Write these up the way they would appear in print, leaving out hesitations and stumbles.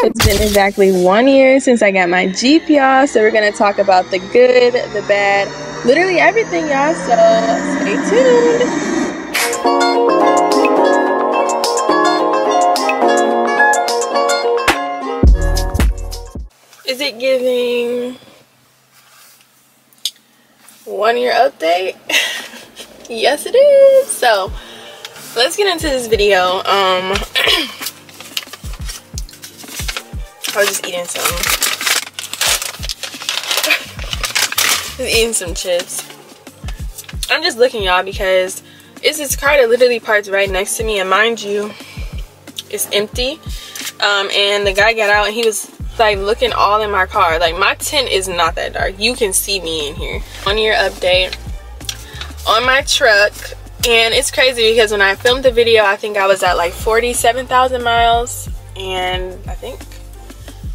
It's been exactly 1 year since I got my Jeep, y'all. So we're gonna talk about the good, the bad, literally everything, y'all. So stay tuned. Is it giving 1 year update? Yes, it is. So let's get into this video. I was just eating some chips. I'm just looking, y'all, because it's this car that literally parks right next to me, and mind you, it's empty. And the guy got out and he was like looking all in my car. Like, my tint is not that dark. You can see me in here. 1 year update on my truck. And it's crazy because when I filmed the video, I think I was at like 47,000 miles, and I think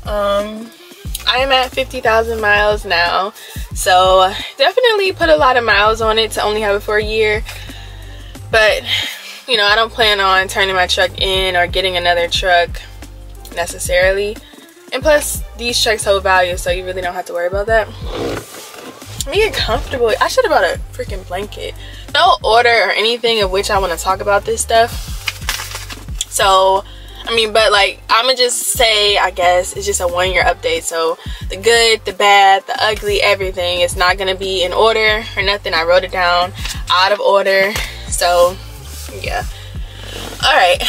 I am at 50,000 miles now. So definitely put a lot of miles on it to only have it for a year. But you know, I don't plan on turning my truck in or getting another truck necessarily. And plus, these trucks hold value, so you really don't have to worry about that. Let me get comfortable. I should have brought a freaking blanket. No order or anything of which I want to talk about this stuff. So I mean, but like, I'ma just say, I guess it's just a 1 year update. So the good, the bad, the ugly, everything is not gonna be in order or nothing. I wrote it down out of order. So yeah. All right.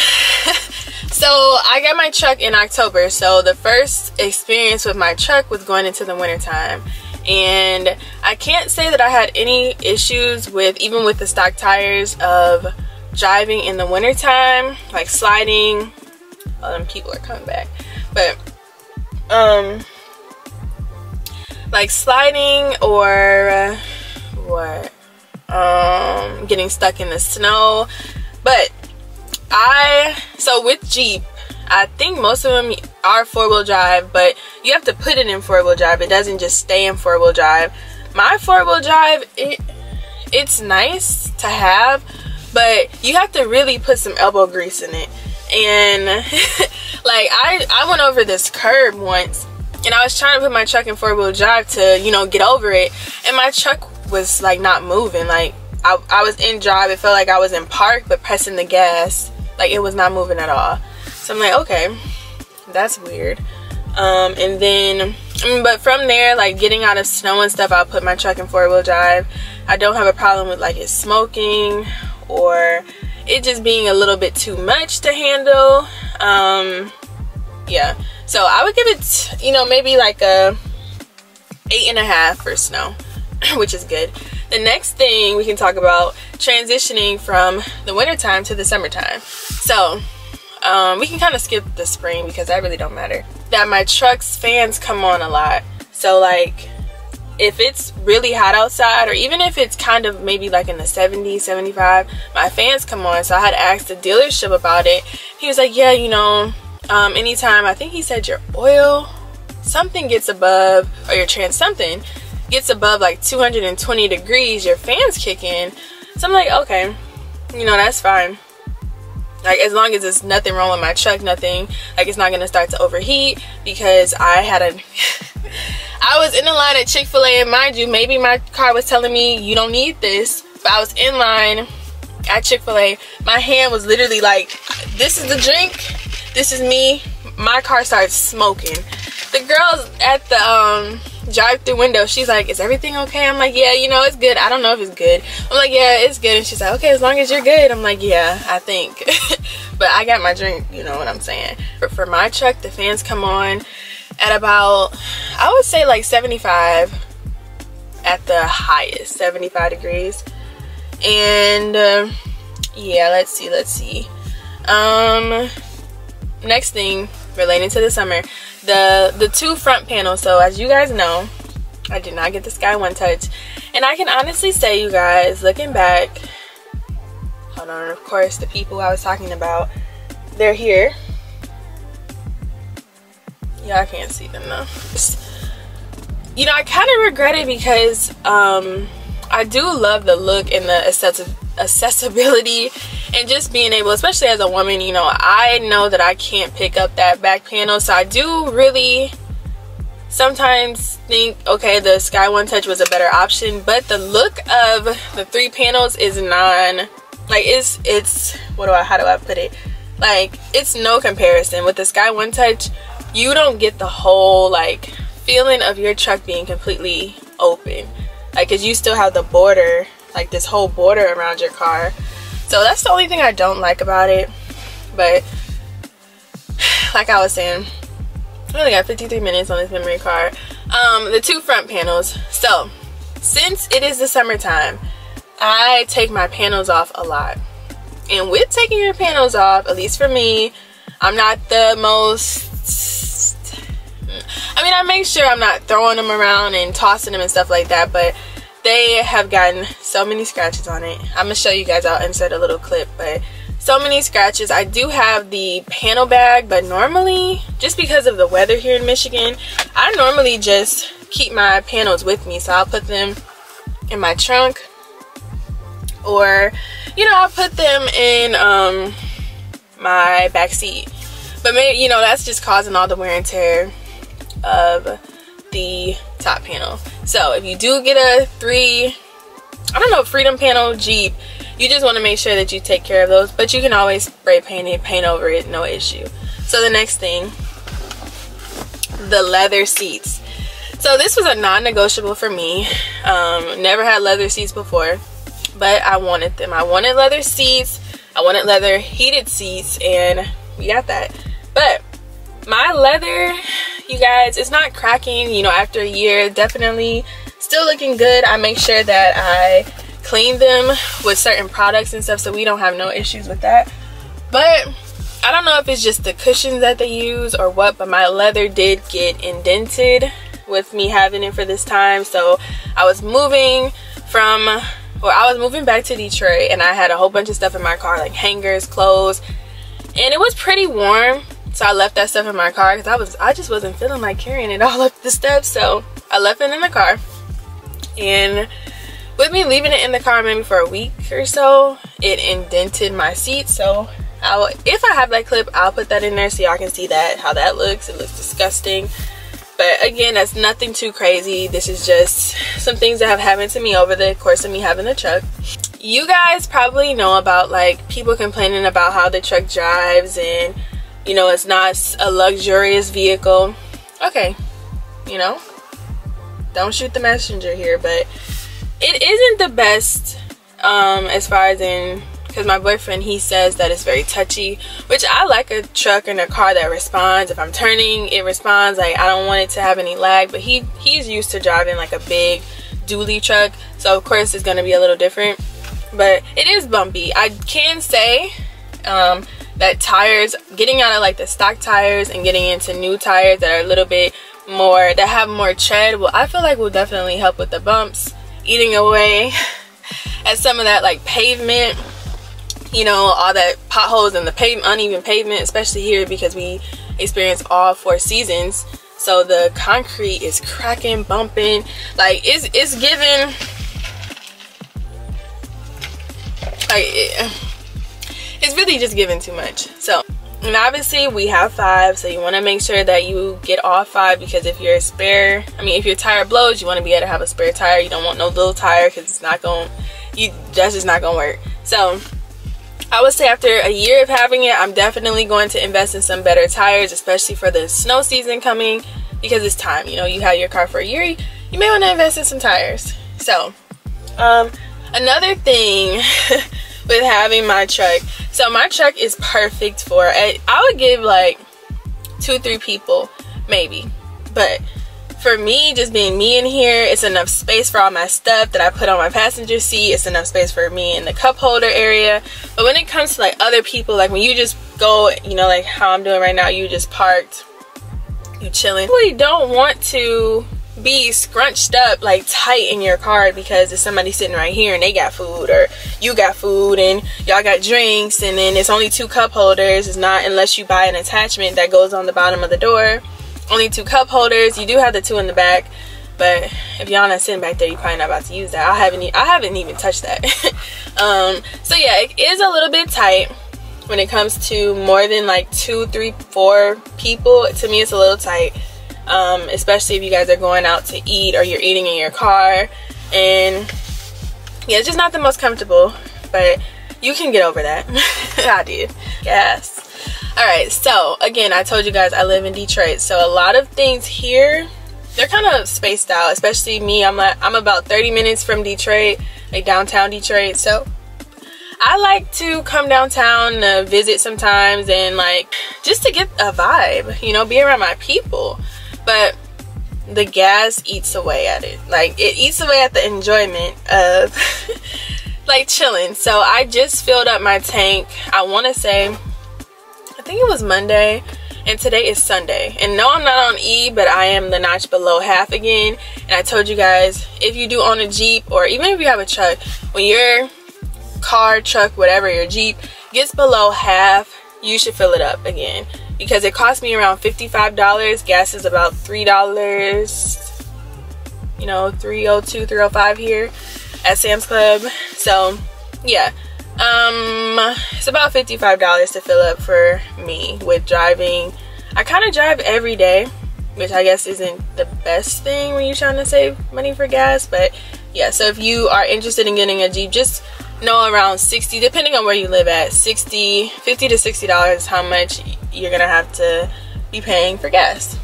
So I got my truck in October. So the first experience with my truck was going into the wintertime. And I can't say that I had any issues with, even with the stock tires, of driving in the wintertime, like sliding. Oh, them people are coming back. But like sliding or getting stuck in the snow. But so with Jeep, I think most of them are 4-wheel drive, but you have to put it in 4-wheel drive. It doesn't just stay in 4-wheel drive. My 4-wheel drive, it's nice to have, but you have to really put some elbow grease in it. And like, I went over this curb once, and I was trying to put my truck in 4-wheel drive to, you know, get over it, and my truck was like not moving. Like, I was in drive, it felt like I was in park, but pressing the gas, like it was not moving at all. So I'm like, okay, that's weird. And then, but from there, like getting out of snow and stuff, I'll put my truck in 4-wheel drive. I don't have a problem with like it smoking or it just being a little bit too much to handle. Yeah, so I would give it, you know, maybe like a 8.5 for snow, which is good. The next thing we can talk about, transitioning from the wintertime to the summertime. So we can kind of skip the spring because that really don't matter. That my truck's fans come on a lot. So like, if it's really hot outside, or even if it's kind of maybe like in the 70s, 75, my fans come on. So I had to ask the dealership about it. He was like, yeah, you know, anytime, I think he said your oil, something gets above, or your something gets above like 220 degrees, your fans kick in. So I'm like, okay, you know, that's fine. Like, as long as there's nothing wrong with my truck, nothing, like it's not gonna start to overheat, because I was in the line at Chick-fil-A, and mind you, maybe my car was telling me you don't need this, but I was in line at Chick-fil-A. My hand was literally like, this is the drink, this is me. My car started smoking. The girl at the drive-through window, she's like, is everything okay? I'm like, yeah, you know, it's good. I don't know if it's good. I'm like, yeah, it's good. And she's like, okay, as long as you're good. I'm like, yeah, I think. But I got my drink, you know what I'm saying. But for my truck, the fans come on at about, I would say like 75 at the highest, 75 degrees. And yeah, let's see. Next thing relating to the summer, the two front panels. So as you guys know, I did not get the Sky One Touch, and I can honestly say, you guys, looking back, hold on, of course the people I was talking about, they're here. Yeah, I can't see them though. You know, I kind of regret it because I do love the look and the accessibility And just being able, especially as a woman, you know, I know that I can't pick up that back panel, so I do really sometimes think, okay, the Sky One Touch was a better option, but the look of the 3 panels is it's how do I put it, like, it's no comparison. With the Sky One Touch, you don't get the whole like feeling of your truck being completely open, like, because you still have the border, like this whole border around your car. So that's the only thing I don't like about it. But like I was saying, I only got 53 minutes on this memory card. The 2 front panels. So since it is the summertime, I take my panels off a lot. And with taking your panels off, at least for me, I'm not the most, I mean, I make sure I'm not throwing them around and tossing them and stuff like that, but they have gotten so many scratches on it. I'm gonna show you guys, I'll insert a little clip, but so many scratches. I do have the panel bag, but normally, just because of the weather here in Michigan, I normally just keep my panels with me. So I'll put them in my trunk, or, you know, I'll put them in my back seat. But maybe, you know, that's just causing all the wear and tear of the top panel. So if you do get a Freedom panel Jeep, you just want to make sure that you take care of those, but you can always spray paint it, paint over it, no issue. So the next thing, the leather seats. So this was a non-negotiable for me. Never had leather seats before, but I wanted them. I wanted leather seats, I wanted leather heated seats, and we got that. But my leather, you guys, it's not cracking, you know, after a year. Definitely still looking good. I make sure that I clean them with certain products and stuff, so we don't have no issues with that. But I don't know if it's just the cushions that they use or what, but my leather did get indented with me having it for this time. So I was moving back to Detroit, and I had a whole bunch of stuff in my car, like hangers, clothes, and it was pretty warm. So I left that stuff in my car because I just wasn't feeling like carrying it all up the steps. So I left it in the car, and with me leaving it in the car maybe for a week or so, it indented my seat. So if I have that clip, I'll put that in there so y'all can see that, how that looks. It looks disgusting, but again, that's nothing too crazy. This is just some things that have happened to me over the course of me having the truck. You guys probably know about like people complaining about how the truck drives, and you know, it's not a luxurious vehicle. Okay, you know, don't shoot the messenger here, but it isn't the best as far as in, because my boyfriend, he says that it's very touchy, which I like a truck and a car that responds. If I'm turning, it responds. Like, I don't want it to have any lag, but he's used to driving like a big dually truck, so of course it's going to be a little different, but it is bumpy. I can say that tires, getting out of like the stock tires and getting into new tires that are a little bit more, that have more tread, well, I feel like will definitely help with the bumps, eating away at some of that like pavement, you know, all that potholes and the uneven pavement, especially here because we experience all 4 seasons. So the concrete is cracking, bumping, like it's giving like it's really just giving too much. So, and obviously we have 5, so you want to make sure that you get all 5, because if your tire blows, you want to be able to have a spare tire. You don't want no little tire, because it's not going, that's just not gonna work. So I would say after a year of having it, I'm definitely going to invest in some better tires, especially for the snow season coming, because it's time. You know, you have your car for a year, you may want to invest in some tires. So another thing with having my truck, so my truck is perfect for, I would give like 2-3 people maybe, but for me, just being me in here, it's enough space for all my stuff that I put on my passenger seat. It's enough space for me in the cup holder area. But when it comes to like other people, like when you just go, you know, like how I'm doing right now, you just parked, you chilling, you really don't want to be scrunched up like tight in your car because there's somebody sitting right here and they got food, or you got food and y'all got drinks, and then it's only 2 cup holders. It's not, unless you buy an attachment that goes on the bottom of the door, only 2 cup holders. You do have the 2 in the back, but if y'all not sitting back there, you're probably not about to use that. I haven't even touched that. So yeah, it is a little bit tight when it comes to more than like 2, 3, 4 people. To me, it's a little tight, especially if you guys are going out to eat or you're eating in your car. And yeah, it's just not the most comfortable, but you can get over that. I did. Yes. Alright, so again, I told you guys I live in Detroit, so a lot of things here, they're kind of spaced out, especially me. I'm about 30 minutes from Detroit, like downtown Detroit, so I like to come downtown to visit sometimes and like just to get a vibe, you know, be around my people. But the gas eats away at it. Like, it eats away at the enjoyment of like chilling. So I just filled up my tank, I want to say, I think it was Monday, and today is Sunday. And no, I'm not on E, but I am the notch below half again. And I told you guys, if you do own a Jeep, or even if you have a truck, when your car, truck, whatever, your Jeep gets below half, you should fill it up again, because it cost me around $55. Gas is about $3, you know, $3.02, $3.05 here at Sam's Club. So yeah, it's about $55 to fill up for me with driving. I kind of drive every day, which I guess isn't the best thing when you're trying to save money for gas, but yeah. So if you are interested in getting a Jeep, just know around 60, depending on where you live at, $50 to $60 is how much you're gonna have to be paying for gas.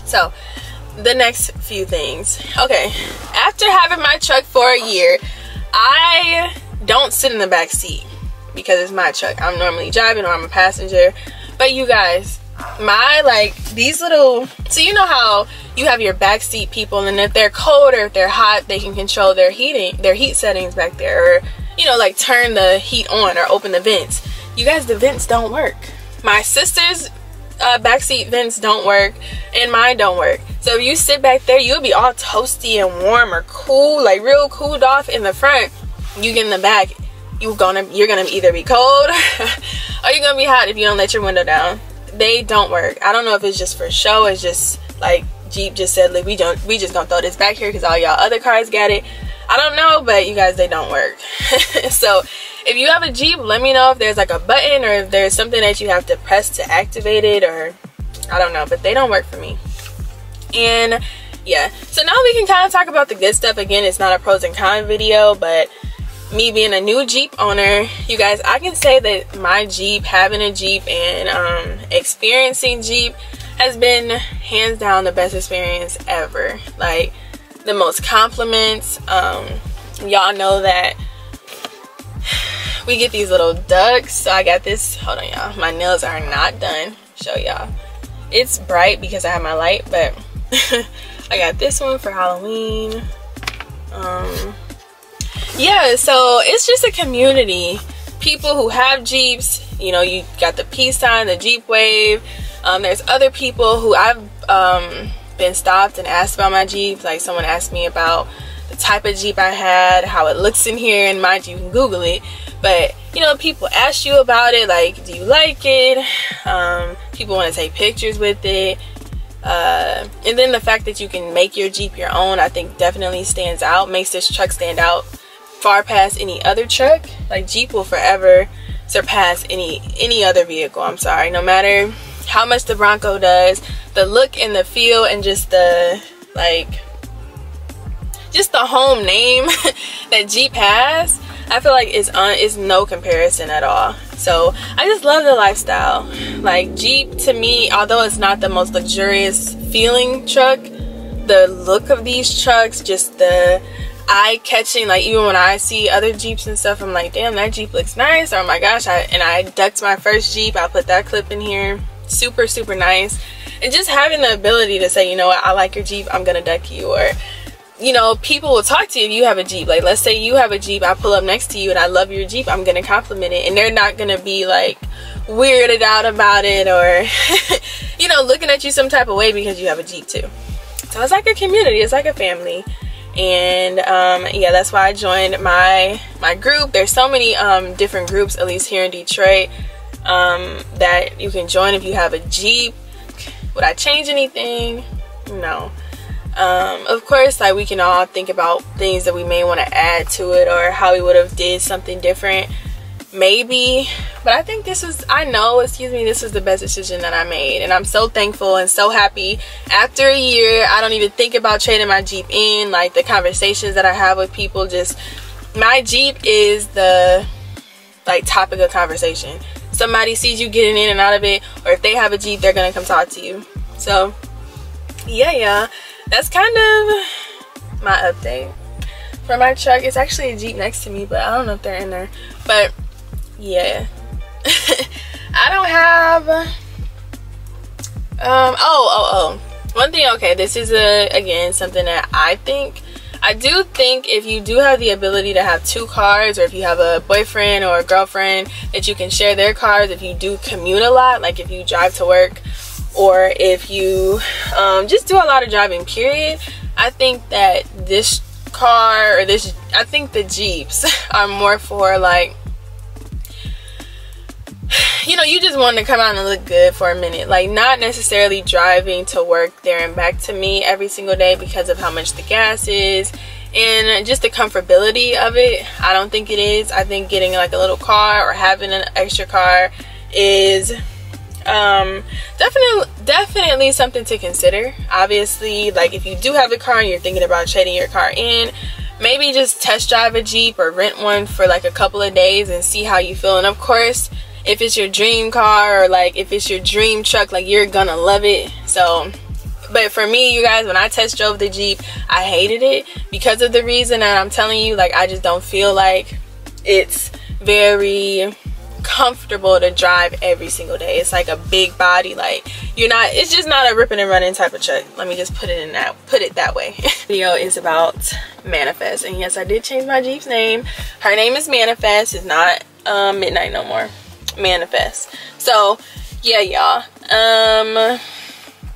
So the next few things. Okay, after having my truck for a year, I don't sit in the back seat because it's my truck. I'm normally driving, or I'm a passenger. But you guys, my, like, these little, so you know how you have your back seat people, and if they're cold or if they're hot, they can control their heat settings back there, or, you know, like turn the heat on or open the vents. You guys, the vents don't work. My sister's backseat vents don't work, and mine don't work. So if you sit back there, you'll be all toasty and warm or cool, like real cooled off in the front. You get in the back, you're gonna either be cold or you're gonna be hot if you don't let your window down. They don't work. I don't know if it's just for show. It's just like Jeep just said, like, we just gonna throw this back here because all y'all other cars got it. I don't know, but you guys, they don't work. So if you have a Jeep, let me know if there's like a button or if there's something that you have to press to activate it, or I don't know, but they don't work for me. And yeah, so now we can kind of talk about the good stuff. Again, it's not a pros and cons video, but me being a new Jeep owner, you guys, I can say that my Jeep, having a Jeep and experiencing Jeep has been hands down the best experience ever. Like, the most compliments. Y'all know that we get these little ducks. So I got this, hold on y'all, my nails are not done. Show y'all, it's bright because I have my light, but I got this one for Halloween. Yeah, so it's just a community. People who have Jeeps, you know, you got the peace sign, the Jeep wave. There's other people who I've been stopped and asked about my Jeep. Like, someone asked me about the type of Jeep I had, how it looks in here, and mind you, can Google it. But, you know, people ask you about it, like, do you like it? People want to take pictures with it. And then the fact that you can make your Jeep your own, I think definitely stands out, makes this truck stand out far past any other truck. Like, Jeep will forever surpass any other vehicle. I'm sorry, no matter how much the Bronco does, the look and the feel and just the, like, just the home name that Jeep has, I feel like is no comparison at all. So I just love the lifestyle. Like, Jeep, to me, although it's not the most luxurious feeling truck, the look of these trucks, just the eye-catching, like, even when I see other Jeeps and stuff, I'm like, damn, that Jeep looks nice. Oh my gosh, I ducked my first Jeep. I'll put that clip in here. Super, super nice. And just having the ability to say, you know what, I like your Jeep, I'm gonna duck you. Or, you know, people will talk to you if you have a Jeep. Like, let's say you have a Jeep, I pull up next to you and I love your Jeep, I'm gonna compliment it, and they're not gonna be like weirded out about it, or you know, looking at you some type of way because you have a Jeep too. So it's like a community, it's like a family. And yeah, that's why I joined my group. There's so many different groups, at least here in Detroit, that you can join if you have a Jeep. Would I change anything? No. Of course, like, we can all think about things that we may want to add to it, or how we would have did something different, maybe. But I think this is, this is the best decision that I made, and I'm so thankful and so happy. After a year, I don't even think about trading my Jeep in. Like, the conversations that I have with people, just, my Jeep is the, like, topic of conversation. Somebody sees you getting in and out of it, or if they have a Jeep, they're gonna come talk to you. So yeah, that's kind of my update for my truck. It's actually a Jeep next to me, but I don't know if they're in there. But yeah. I don't have one thing. Okay, this is again something that I do think if you do have the ability to have 2 cars, or if you have a boyfriend or a girlfriend that you can share their cars, if you do commute a lot, like if you drive to work, or if you just do a lot of driving, period, I think that this car, or I think the Jeeps are more for, like, you know, you just want to come out and look good for a minute. Like, not necessarily driving to work there and back to me every single day because of how much the gas is and just the comfortability of it. I don't think it is. I think getting, like, a little car or having an extra car is definitely something to consider. Obviously, like, if you do have a car and you're thinking about trading your car in, maybe just test drive a Jeep or rent one for, like, a couple of days and see how you feel. And of course, if it's your dream car, or, like, if it's your dream truck, like, you're gonna love it. So, but for me, you guys, when I test drove the Jeep, I hated it because of the reason that I'm telling you. Like, I just don't feel like it's very comfortable to drive every single day. It's like a big body, like, it's just not a ripping and running type of truck. Let me just put it that way. Video is about Manifest, and yes, I did change my Jeep's name. Her name is Manifest. It's not Midnight no more. Manifest. So yeah, y'all, I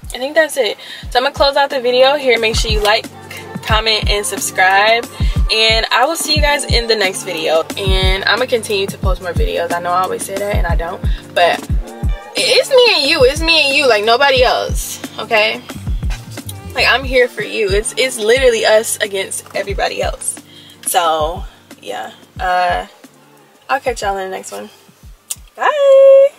think that's it. So I'm gonna close out the video here. Make sure you like, comment, and subscribe, and I will see you guys in the next video. And I'm gonna continue to post more videos. I know I always say that and I don't, but it's me and you. It's me and you, like, nobody else. Okay, like, I'm here for you. It's literally us against everybody else. So yeah, I'll catch y'all in the next one. Bye.